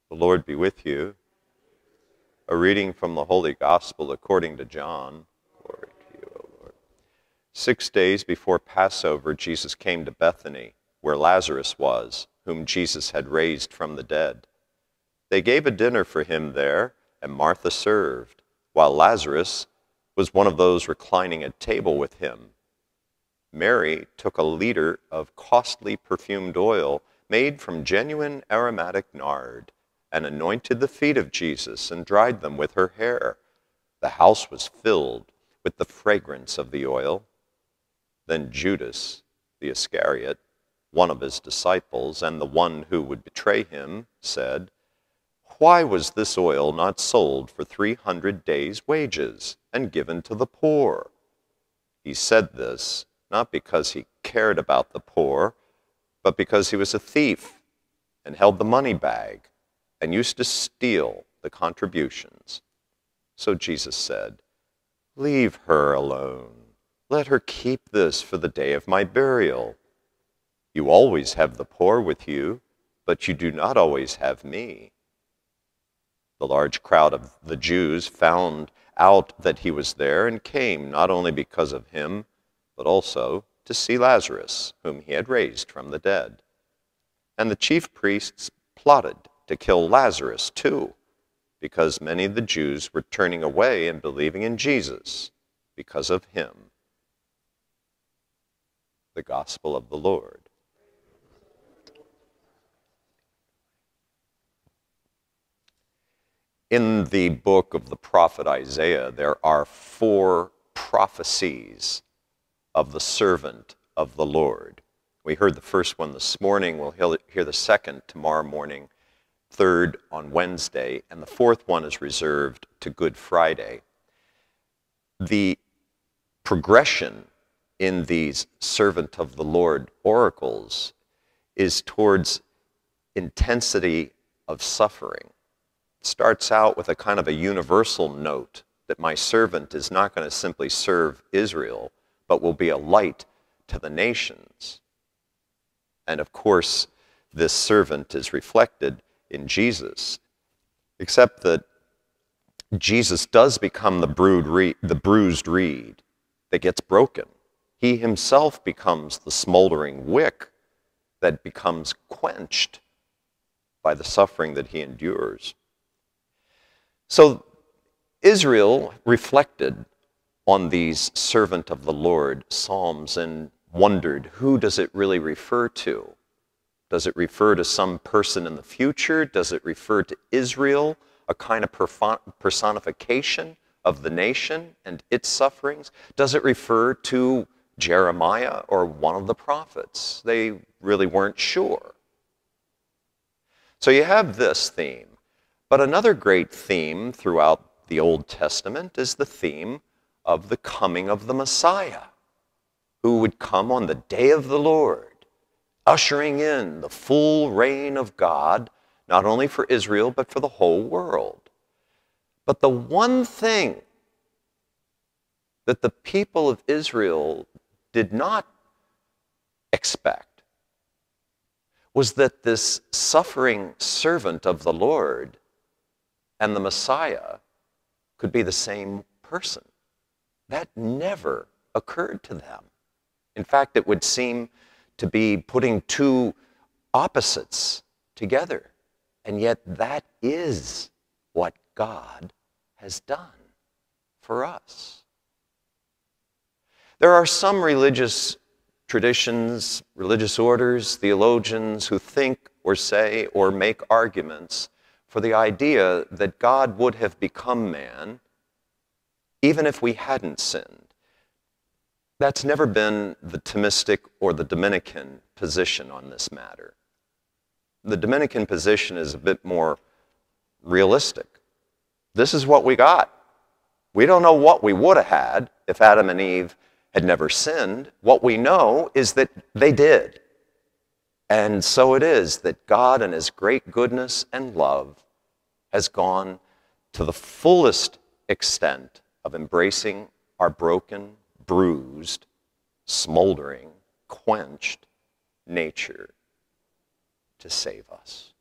The Lord be with you. A reading from the Holy Gospel according to John. Glory to you, O Lord. 6 days before Passover, Jesus came to Bethany, where Lazarus was, whom Jesus had raised from the dead. They gave a dinner for him there, and Martha served, while Lazarus was one of those reclining at table with him. Mary took a liter of costly perfumed oil made from genuine aromatic nard, and anointed the feet of Jesus and dried them with her hair. The house was filled with the fragrance of the oil. Then Judas, the Iscariot, one of his disciples, and the one who would betray him, said, "Why was this oil not sold for 300 days' wages and given to the poor?" He said this not because he cared about the poor, but because he was a thief and held the money bag and used to steal the contributions. So Jesus said, "Leave her alone. Let her keep this for the day of my burial. You always have the poor with you, but you do not always have me." The large crowd of the Jews found out that he was there and came not only because of him, but also to see Lazarus, whom he had raised from the dead. And the chief priests plotted to kill Lazarus too, because many of the Jews were turning away and believing in Jesus because of him. The Gospel of the Lord. In the book of the prophet Isaiah, there are 4 prophecies of the servant of the Lord. We heard the first one this morning. We'll hear the second tomorrow morning, third on Wednesday, and the fourth one is reserved to Good Friday. The progression in these servant of the Lord oracles is towards intensity of suffering. It starts out with a kind of a universal note that my servant is not going to simply serve Israel, but will be a light to the nations. And of course, this servant is reflected in Jesus, except that Jesus does become the bruised reed that gets broken. He himself becomes the smoldering wick that becomes quenched by the suffering that he endures. So Israel reflected on these servant of the Lord psalms and wondered, who does it really refer to? Does it refer to some person in the future? Does it refer to Israel, a kind of personification of the nation and its sufferings? Does it refer to Jeremiah or one of the prophets? They really weren't sure. So you have this theme. But another great theme throughout the Old Testament is the theme of the coming of the Messiah, who would come on the day of the Lord, ushering in the full reign of God, not only for Israel, but for the whole world. But the one thing that the people of Israel did not expect was that this suffering servant of the Lord and the Messiah could be the same person. That never occurred to them. In fact, it would seem to be putting 2 opposites together. And yet that is what God has done for us. There are some religious traditions, religious orders, theologians who think or say or make arguments for the idea that God would have become man even if we hadn't sinned. That's never been the Thomistic or the Dominican position on this matter. The Dominican position is a bit more realistic. This is what we got. We don't know what we would have had if Adam and Eve had never sinned. What we know is that they did. And so it is that God in his great goodness and love has gone to the fullest extent of embracing our broken, bruised, smoldering, quenched nature to save us.